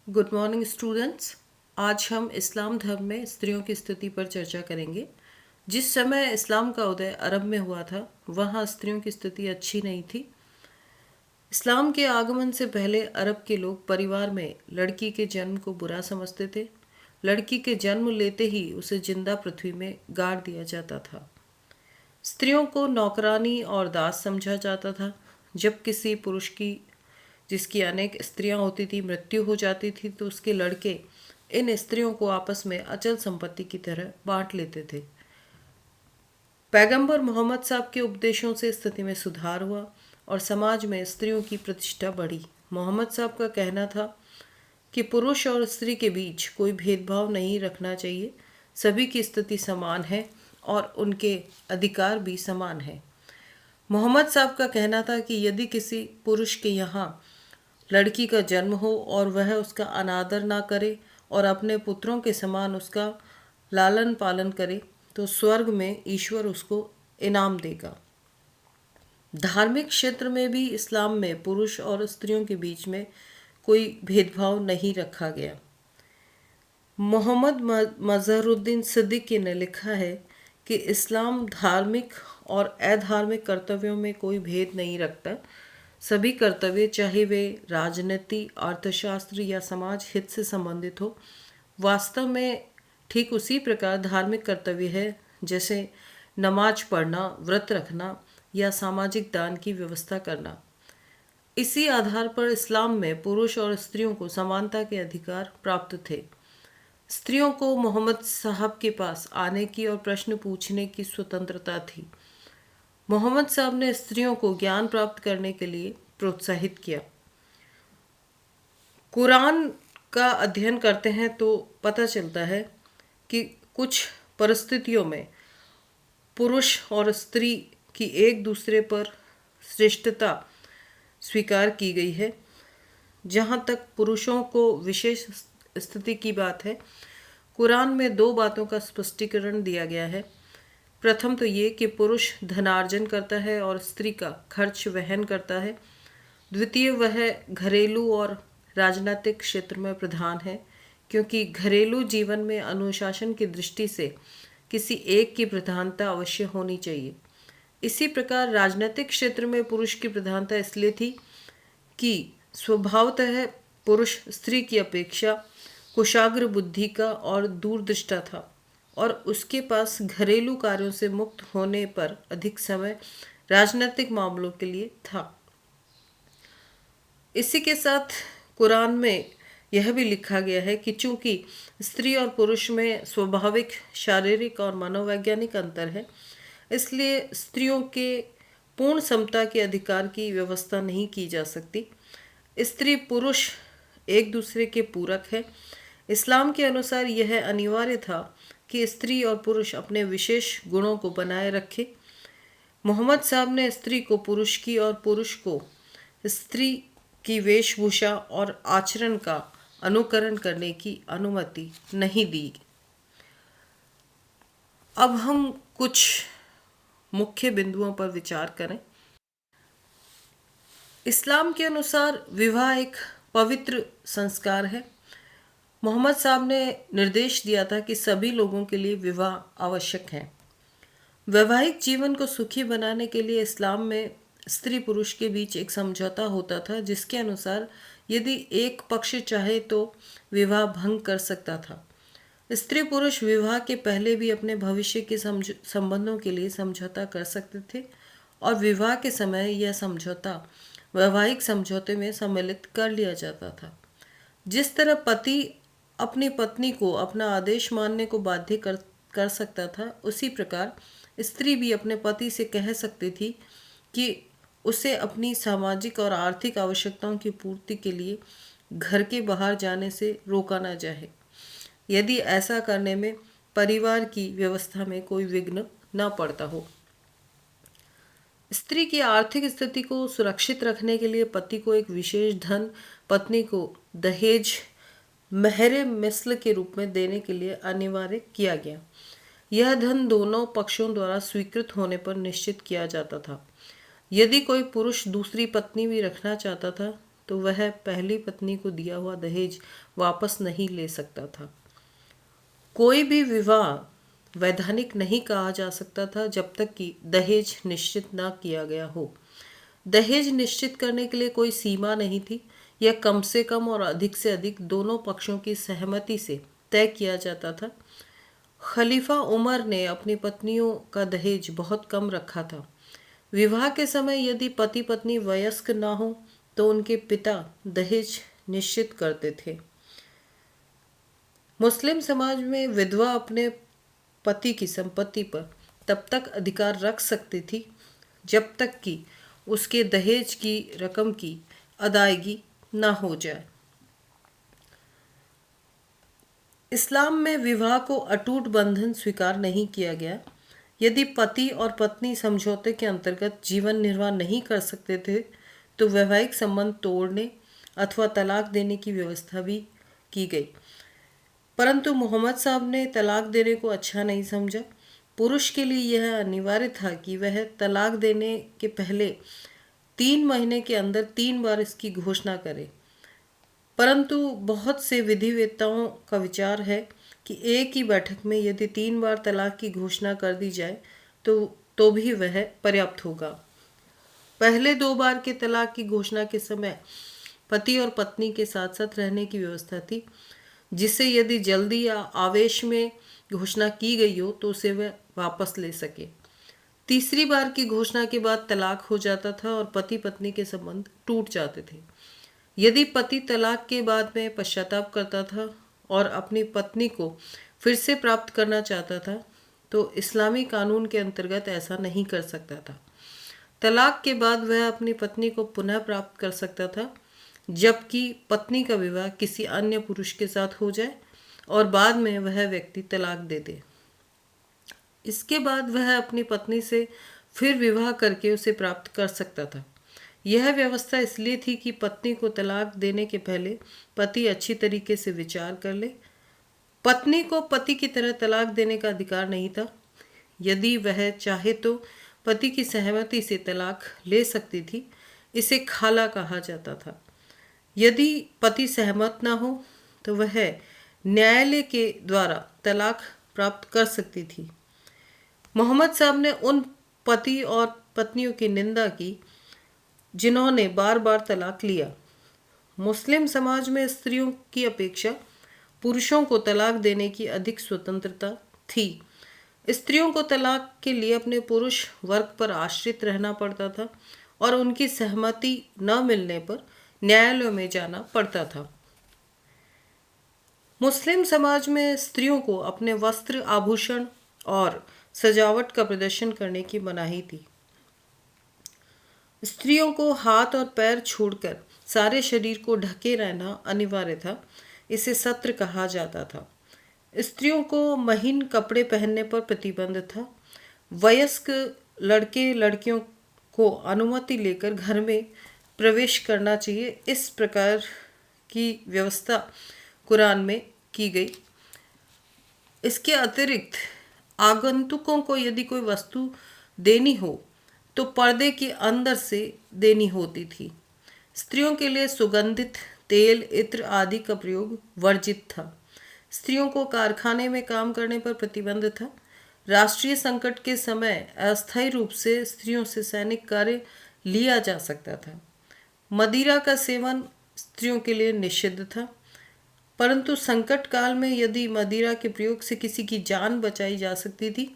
Good morning students. आज हम इस्लाम धर्म में स्त्रियों की स्थिति पर चर्चा करेंगे। जिस समय इस्लाम का उदय अरब में हुआ था, वहाँ स्त्रियों की स्थिति अच्छी नहीं थी। इस्लाम के आगमन से पहले अरब के लोग परिवार में लड़की के जन्म को बुरा समझते थे। लड़की के जन्म लेते ही उसे जिंदा पृथ्वी में गाड़ दिया जाता था। स्त्रियों को नौकरानी और दास समझा जाता था। जब किसी पुरुष की जिसकी अनेक स्त्रियां होती थी मृत्यु हो जाती थी, तो उसके लड़के इन स्त्रियों को आपस में अचल संपत्ति की तरह बांट लेते थे। पैगंबर मोहम्मद साहब के उपदेशों से स्थिति में सुधार हुआ और समाज में स्त्रियों की प्रतिष्ठा बढ़ी। मोहम्मद साहब का कहना था कि पुरुष और स्त्री के बीच कोई भेदभाव नहीं रखना चाहिए। सभी की स्थिति समान है और उनके अधिकार भी समान है। मोहम्मद साहब का कहना था कि यदि किसी पुरुष के यहाँ लड़की का जन्म हो और वह उसका अनादर ना करे और अपने पुत्रों के समान उसका लालन पालन करे, तो स्वर्ग में ईश्वर उसको इनाम देगा। धार्मिक क्षेत्र में भी इस्लाम में पुरुष और स्त्रियों के बीच में कोई भेदभाव नहीं रखा गया। मोहम्मद मजहरुद्दीन सिद्दीकी ने लिखा है कि इस्लाम धार्मिक और अधार्मिक कर्तव्यों में कोई भेद नहीं रखता। सभी कर्तव्य, चाहे वे राजनीति, अर्थशास्त्र या समाज हित से संबंधित हो, वास्तव में ठीक उसी प्रकार धार्मिक कर्तव्य है जैसे नमाज पढ़ना, व्रत रखना या सामाजिक दान की व्यवस्था करना। इसी आधार पर इस्लाम में पुरुष और स्त्रियों को समानता के अधिकार प्राप्त थे। स्त्रियों को मोहम्मद साहब के पास आने की और प्रश्न पूछने की स्वतंत्रता थी। मोहम्मद साहब ने स्त्रियों को ज्ञान प्राप्त करने के लिए प्रोत्साहित किया। कुरान का अध्ययन करते हैं तो पता चलता है कि कुछ परिस्थितियों में पुरुष और स्त्री की एक दूसरे पर श्रेष्ठता स्वीकार की गई है। जहाँ तक पुरुषों को विशेष स्थिति की बात है, कुरान में दो बातों का स्पष्टीकरण दिया गया है। प्रथम तो ये कि पुरुष धनार्जन करता है और स्त्री का खर्च वहन करता है। द्वितीय, वह घरेलू और राजनीतिक क्षेत्र में प्रधान है, क्योंकि घरेलू जीवन में अनुशासन की दृष्टि से किसी एक की प्रधानता अवश्य होनी चाहिए। इसी प्रकार राजनीतिक क्षेत्र में पुरुष की प्रधानता इसलिए थी कि स्वभावतः पुरुष स्त्री की अपेक्षा कुशाग्र बुद्धि का और दूरदृष्टा था और उसके पास घरेलू कार्यों से मुक्त होने पर अधिक समय राजनीतिक मामलों के लिए था। इसी के साथ कुरान में यह भी लिखा गया है कि चूंकि स्त्री और पुरुष में स्वाभाविक शारीरिक और मनोवैज्ञानिक अंतर है, इसलिए स्त्रियों के पूर्ण समता के अधिकार की व्यवस्था नहीं की जा सकती। स्त्री पुरुष एक दूसरे के पूरक है। इस्लाम के अनुसार यह अनिवार्य था कि स्त्री और पुरुष अपने विशेष गुणों को बनाए रखें। मोहम्मद साहब ने स्त्री को पुरुष की और पुरुष को स्त्री की वेशभूषा और आचरण का अनुकरण करने की अनुमति नहीं दी। अब हम कुछ मुख्य बिंदुओं पर विचार करें। इस्लाम के अनुसार विवाह एक पवित्र संस्कार है। मोहम्मद साहब ने निर्देश दिया था कि सभी लोगों के लिए विवाह आवश्यक है। वैवाहिक जीवन को सुखी बनाने के लिए इस्लाम में स्त्री पुरुष के बीच एक समझौता होता था, जिसके अनुसार यदि एक पक्ष चाहे तो विवाह भंग कर सकता था। स्त्री पुरुष विवाह के पहले भी अपने भविष्य के संबंधों के लिए समझौता कर सकते थे और विवाह के समय यह समझौता वैवाहिक समझौते में सम्मिलित कर लिया जाता था। जिस तरह पति अपनी पत्नी को अपना आदेश मानने को बाध्य कर सकता था, उसी प्रकार स्त्री भी अपने पति से कह सकती थी कि उसे अपनी सामाजिक और आर्थिक आवश्यकताओं की पूर्ति के लिए घर के बाहर जाने से रोका न जाए, यदि ऐसा करने में परिवार की व्यवस्था में कोई विघ्न न पड़ता हो। स्त्री की आर्थिक स्थिति को सुरक्षित रखने के लिए पति को एक विशेष धन पत्नी को दहेज महर मिस्ल के रूप में देने के लिए अनिवार्य किया गया। यह धन दोनों पक्षों द्वारा स्वीकृत होने पर निश्चित किया जाता था। यदि कोई पुरुष दूसरी पत्नी भी रखना चाहता था तो वह पहली पत्नी को दिया हुआ दहेज वापस नहीं ले सकता था। कोई भी विवाह वैधानिक नहीं कहा जा सकता था जब तक कि दहेज निश्चित न किया गया हो। दहेज निश्चित करने के लिए कोई सीमा नहीं थी। यह कम से कम और अधिक से अधिक दोनों पक्षों की सहमति से तय किया जाता था। खलीफा उमर ने अपनी पत्नियों का दहेज बहुत कम रखा था। विवाह के समय यदि पति पत्नी वयस्क न हो तो उनके पिता दहेज निश्चित करते थे। मुस्लिम समाज में विधवा अपने पति की संपत्ति पर तब तक अधिकार रख सकती थी जब तक कि उसके दहेज की रकम की अदायगी न हो जाए। इस्लाम में विवाह को अटूट बंधन स्वीकार नहीं किया गया। यदि पति और पत्नी समझौते के अंतर्गत जीवन निर्वाह नहीं कर सकते थे तो वैवाहिक संबंध तोड़ने अथवा तलाक देने की व्यवस्था भी की गई। परंतु मोहम्मद साहब ने तलाक देने को अच्छा नहीं समझा। पुरुष के लिए यह अनिवार्य था कि वह तलाक देने के पहले 3 महीने के अंदर 3 बार इसकी घोषणा करे। परंतु बहुत से विधिवेत्ताओं का विचार है कि एक ही बैठक में यदि 3 बार तलाक की घोषणा कर दी जाए तो भी वह पर्याप्त होगा। पहले 2 बार के तलाक की घोषणा के समय पति और पत्नी के साथ साथ रहने की व्यवस्था थी, जिससे यदि जल्दी या आवेश में घोषणा की गई हो तो उसे वह वापस ले सके। तीसरी बार की घोषणा के बाद तलाक हो जाता था और पति पत्नी के संबंध टूट जाते थे। यदि पति तलाक के बाद में पश्चाताप करता था और अपनी पत्नी को फिर से प्राप्त करना चाहता था तो इस्लामी कानून के अंतर्गत ऐसा नहीं कर सकता था। तलाक के बाद वह अपनी पत्नी को पुनः प्राप्त कर सकता था, जबकि पत्नी का विवाह किसी अन्य पुरुष के साथ हो जाए और बाद में वह व्यक्ति तलाक दे दे। इसके बाद वह अपनी पत्नी से फिर विवाह करके उसे प्राप्त कर सकता था। यह व्यवस्था इसलिए थी कि पत्नी को तलाक देने के पहले पति अच्छी तरीके से विचार कर ले। पत्नी को पति की तरह तलाक देने का अधिकार नहीं था। यदि वह चाहे तो पति की सहमति से तलाक ले सकती थी। इसे खाला कहा जाता था। यदि पति सहमत ना हो तो वह न्यायालय के द्वारा तलाक प्राप्त कर सकती थी। मोहम्मद साहब ने उन पति और पत्नियों की निंदा की जिन्होंने बार बार तलाक लिया। मुस्लिम समाज में स्त्रियों की अपेक्षा पुरुषों को तलाक देने की अधिक स्वतंत्रता थी। स्त्रियों को तलाक के लिए अपने पुरुष वर्ग पर आश्रित रहना पड़ता था और उनकी सहमति न मिलने पर न्यायालयों में जाना पड़ता था। मुस्लिम समाज में स्त्रियों को अपने वस्त्र, आभूषण और सजावट का प्रदर्शन करने की मनाही थी। स्त्रियों को हाथ और पैर छोड़कर सारे शरीर को ढके रहना अनिवार्य था। इसे सत्र कहा जाता था। स्त्रियों को महीन कपड़े पहनने पर प्रतिबंध था। वयस्क लड़के लड़कियों को अनुमति लेकर घर में प्रवेश करना चाहिए। इस प्रकार की व्यवस्था कुरान में की गई। इसके अतिरिक्त आगंतुकों को यदि कोई वस्तु देनी हो तो पर्दे के अंदर से देनी होती थी। स्त्रियों के लिए सुगंधित तेल, इत्र आदि का प्रयोग वर्जित था। स्त्रियों को कारखाने में काम करने पर प्रतिबंध था। राष्ट्रीय संकट के समय अस्थायी रूप से स्त्रियों से सैनिक कार्य लिया जा सकता था। मदिरा का सेवन स्त्रियों के लिए निषिद्ध था, परंतु संकट काल में यदि मदिरा के प्रयोग से किसी की जान बचाई जा सकती थी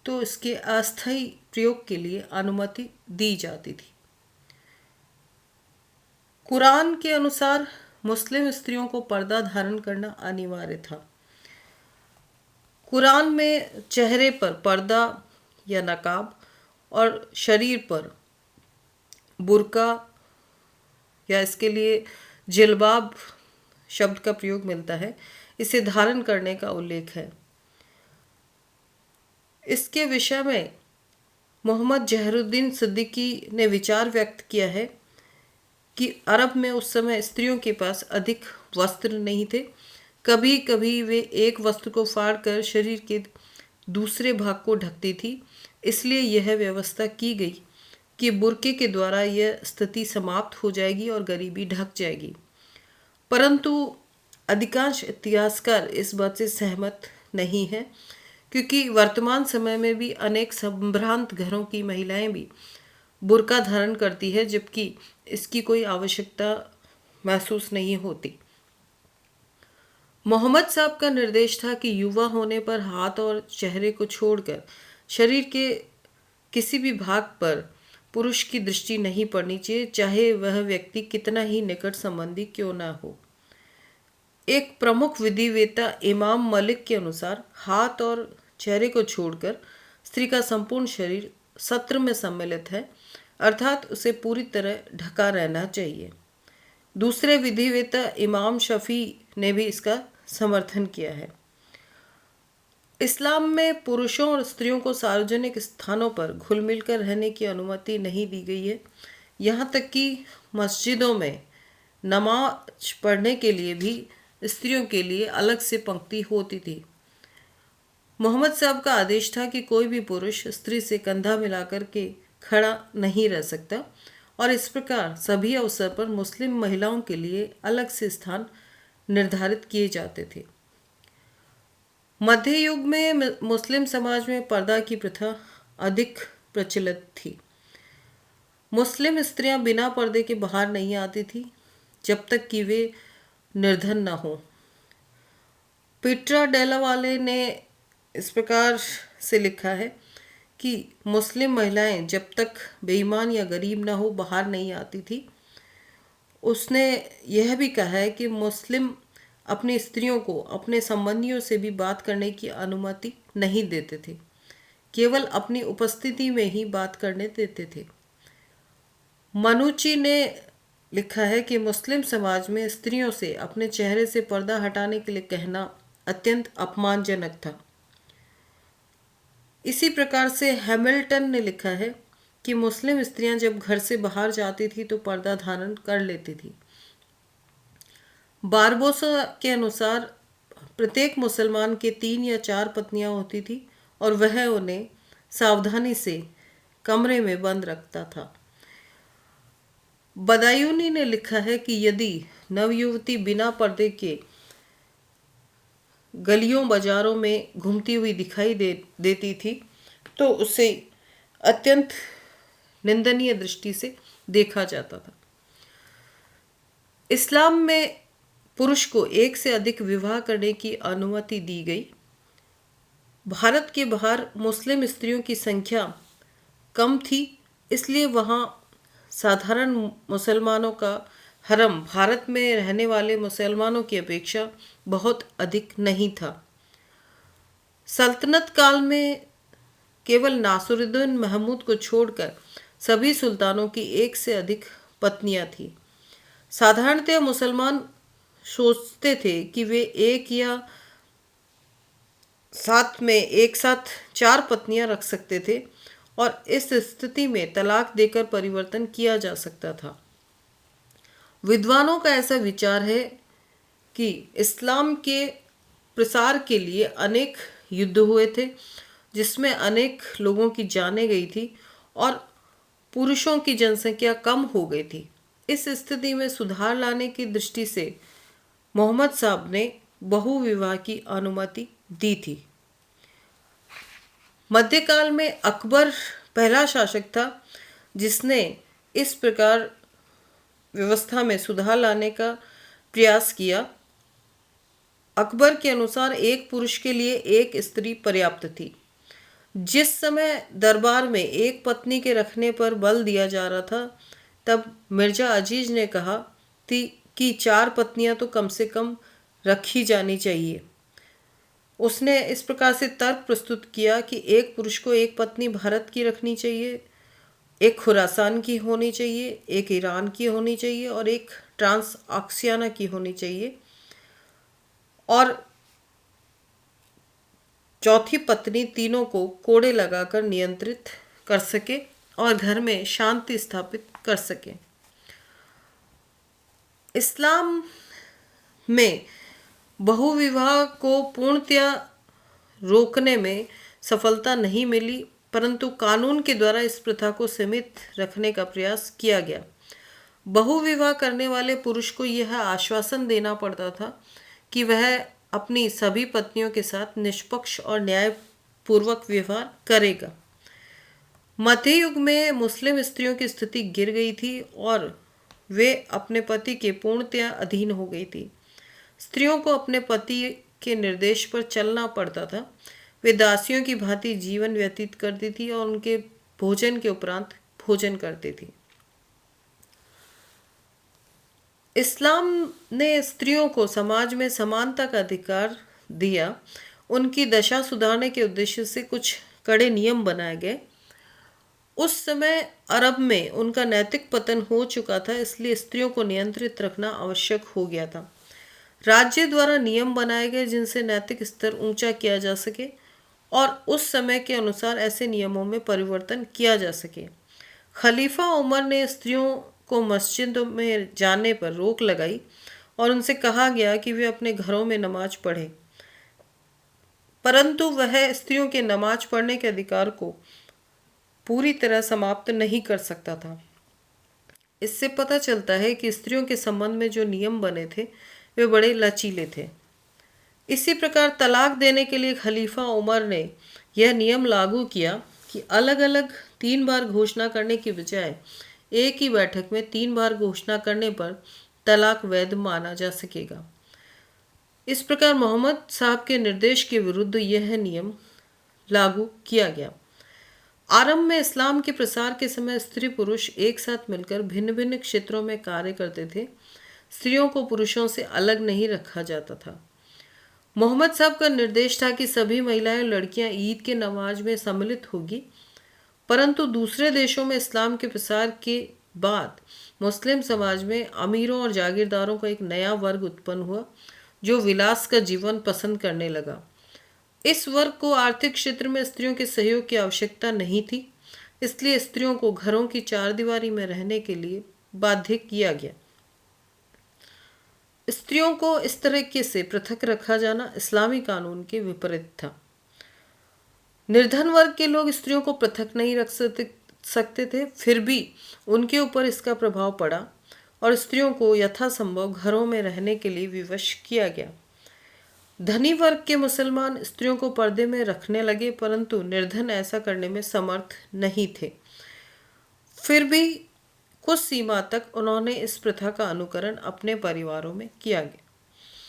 तो इसके अस्थायी प्रयोग के लिए अनुमति दी जाती थी। कुरान के अनुसार मुस्लिम स्त्रियों को पर्दा धारण करना अनिवार्य था। कुरान में चेहरे पर पर्दा या नकाब और शरीर पर बुर्का या इसके लिए जिल्बाब शब्द का प्रयोग मिलता है। इसे धारण करने का उल्लेख है। इसके विषय में मोहम्मद जहरुद्दीन सिद्दीकी ने विचार व्यक्त किया है कि अरब में उस समय स्त्रियों के पास अधिक वस्त्र नहीं थे। कभी कभी वे एक वस्त्र को फाड़कर शरीर के दूसरे भाग को ढकती थी। इसलिए यह व्यवस्था की गई कि बुर्के के द्वारा यह स्थिति समाप्त हो जाएगी और गरीबी ढक जाएगी, परंतु अधिकांश इतिहासकार इस बात से सहमत नहीं हैं, क्योंकि वर्तमान समय में भी अनेक संभ्रांत घरों की महिलाएं भी बुर्का धारण करती है, जबकि इसकी कोई आवश्यकता महसूस नहीं होती। मोहम्मद साहब का निर्देश था कि युवा होने पर हाथ और चेहरे को छोड़कर शरीर के किसी भी भाग पर पुरुष की दृष्टि नहीं पड़नी चाहिए, चाहे वह व्यक्ति कितना ही निकट संबंधी क्यों न हो। एक प्रमुख विधिवेत्ता इमाम मलिक के अनुसार हाथ और चेहरे को छोड़कर स्त्री का संपूर्ण शरीर सत्र में सम्मिलित है, अर्थात उसे पूरी तरह ढका रहना चाहिए। दूसरे विधिवेत्ता इमाम शफी ने भी इसका समर्थन किया है। इस्लाम में पुरुषों और स्त्रियों को सार्वजनिक स्थानों पर घुल मिलकर रहने की अनुमति नहीं दी गई है। यहाँ तक कि मस्जिदों में नमाज पढ़ने के लिए भी स्त्रियों के लिए अलग से पंक्ति होती थी। मोहम्मद साहब का आदेश था कि कोई भी पुरुष स्त्री से कंधा मिलाकर के खड़ा नहीं रह सकता, और इस प्रकार सभी अवसर पर मुस्लिम महिलाओं के लिए अलग से स्थान निर्धारित किए जाते थे। मध्य युग में मुस्लिम समाज में पर्दा की प्रथा अधिक प्रचलित थी। मुस्लिम स्त्रियां बिना पर्दे के बाहर नहीं आती थी जब तक कि वे निर्धन न हो। पीट्रा डेला वाले ने इस प्रकार से लिखा है कि मुस्लिम महिलाएं जब तक बेईमान या गरीब न हो बाहर नहीं आती थी। उसने यह भी कहा है कि मुस्लिम अपनी स्त्रियों को अपने संबंधियों से भी बात करने की अनुमति नहीं देते थे, केवल अपनी उपस्थिति में ही बात करने देते थे। मनुची ने लिखा है कि मुस्लिम समाज में स्त्रियों से अपने चेहरे से पर्दा हटाने के लिए कहना अत्यंत अपमानजनक था। इसी प्रकार से हैमिल्टन ने लिखा है कि मुस्लिम स्त्रियां जब घर से बाहर जाती थी तो पर्दा धारण कर लेती थी। बारबोसा के अनुसार प्रत्येक मुसलमान के 3 या 4 पत्नियां होती थी और वह उन्हें सावधानी से कमरे में बंद रखता था। बदायूनी ने लिखा है कि यदि नवयुवती बिना पर्दे के गलियों बाजारों में घूमती हुई दिखाई देती थी तो उसे अत्यंत निंदनीय दृष्टि से देखा जाता था। इस्लाम में पुरुष को एक से अधिक विवाह करने की अनुमति दी गई। भारत के बाहर मुस्लिम स्त्रियों की संख्या कम थी, इसलिए वहाँ साधारण मुसलमानों का हरम भारत में रहने वाले मुसलमानों की अपेक्षा बहुत अधिक नहीं था। सल्तनत काल में केवल नासिरुद्दीन महमूद को छोड़कर सभी सुल्तानों की एक से अधिक पत्नियां थीं। साधारणतः मुसलमान सोचते थे कि वे एक साथ 4 पत्नियां रख सकते थे और इस स्थिति में तलाक देकर परिवर्तन किया जा सकता था। विद्वानों का ऐसा विचार है कि इस्लाम के प्रसार के लिए अनेक युद्ध हुए थे जिसमें अनेक लोगों की जानें गई थी और पुरुषों की जनसंख्या कम हो गई थी। इस स्थिति में सुधार लाने की दृष्टि से मोहम्मद साहब ने बहुविवाह की अनुमति दी थी। मध्यकाल में अकबर पहला शासक था जिसने इस प्रकार व्यवस्था में सुधार लाने का प्रयास किया। अकबर के अनुसार एक पुरुष के लिए एक स्त्री पर्याप्त थी। जिस समय दरबार में एक पत्नी के रखने पर बल दिया जा रहा था, तब मिर्जा अजीज ने कहा कि 4 पत्नियां तो कम से कम रखी जानी चाहिए। उसने इस प्रकार से तर्क प्रस्तुत किया कि एक पुरुष को एक पत्नी भारत की रखनी चाहिए, एक खुरासान की होनी चाहिए, एक ईरान की होनी चाहिए और एक ट्रांस आक्सियाना की होनी चाहिए, और चौथी पत्नी तीनों को कोड़े लगाकर नियंत्रित कर सके और घर में शांति स्थापित कर सके। इस्लाम में बहुविवाह को पूर्णतया रोकने में सफलता नहीं मिली परंतु कानून के द्वारा इस प्रथा को सीमित रखने का प्रयास किया गया। बहुविवाह करने वाले पुरुष को यह आश्वासन देना पड़ता था कि वह अपनी सभी पत्नियों के साथ निष्पक्ष और न्यायपूर्वक व्यवहार करेगा। मध्य युग में मुस्लिम स्त्रियों की स्थिति गिर गई थी और वे अपने पति के पूर्णतया अधीन हो गई थी। स्त्रियों को अपने पति के निर्देश पर चलना पड़ता था। वे दासियों की भांति जीवन व्यतीत करती थी और उनके भोजन के उपरांत भोजन करती थी। इस्लाम ने स्त्रियों को समाज में समानता का अधिकार दिया। उनकी दशा सुधारने के उद्देश्य से कुछ कड़े नियम बनाए गए। उस समय अरब में उनका नैतिक पतन हो चुका था, इसलिए स्त्रियों को नियंत्रित रखना आवश्यक हो गया था। राज्य द्वारा नियम बनाए गए जिनसे नैतिक स्तर ऊंचा किया जा सके और उस समय के अनुसार ऐसे नियमों में परिवर्तन किया जा सके। खलीफा उमर ने स्त्रियों को मस्जिद में जाने पर रोक लगाई और उनसे कहा गया कि वे अपने घरों में नमाज पढ़ें, परंतु वह स्त्रियों के नमाज पढ़ने के अधिकार को पूरी तरह समाप्त नहीं कर सकता था। इससे पता चलता है कि स्त्रियों के संबंध में जो नियम बने थे वे बड़े लचीले थे। इसी प्रकार तलाक देने के लिए खलीफा उमर ने यह नियम लागू किया कि अलग अलग 3 बार घोषणा करने की बजाय एक ही बैठक में 3 बार घोषणा करने पर तलाक वैध माना जा सकेगा। इस प्रकार मोहम्मद साहब के निर्देश के विरुद्ध यह नियम लागू किया गया। आरंभ में इस्लाम के प्रसार के समय स्त्री पुरुष एक साथ मिलकर भिन्न भिन्न क्षेत्रों में कार्य करते थे। स्त्रियों को पुरुषों से अलग नहीं रखा जाता था। मोहम्मद साहब का निर्देश था कि सभी महिलाएं और लड़कियां ईद के नमाज में सम्मिलित होगी, परंतु दूसरे देशों में इस्लाम के प्रसार के बाद मुस्लिम समाज में अमीरों और जागीरदारों का एक नया वर्ग उत्पन्न हुआ जो विलास का जीवन पसंद करने लगा। इस वर्ग को आर्थिक क्षेत्र में स्त्रियों के सहयोग की आवश्यकता नहीं थी, इसलिए स्त्रियों को घरों की चारदीवारी में रहने के लिए बाध्य किया गया। स्त्रियों को इस तरीके से पृथक रखा जाना इस्लामी कानून के विपरीत था। निर्धन वर्ग के लोग स्त्रियों को पृथक नहीं रख सकते थे, फिर भी उनके ऊपर इसका प्रभाव पड़ा और स्त्रियों को यथासंभव घरों में रहने के लिए विवश किया गया। धनी वर्ग के मुसलमान स्त्रियों को पर्दे में रखने लगे, परंतु निर्धन ऐसा करने में समर्थ नहीं थे। फिर भी कुछ सीमा तक उन्होंने इस प्रथा का अनुकरण अपने परिवारों में किया गया।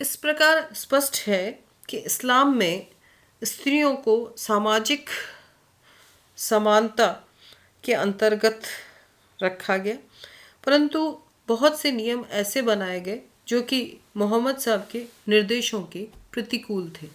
इस प्रकार स्पष्ट है कि इस्लाम में स्त्रियों को सामाजिक समानता के अंतर्गत रखा गया, परंतु बहुत से नियम ऐसे बनाए गए जो कि मोहम्मद साहब के निर्देशों के प्रतिकूल थे।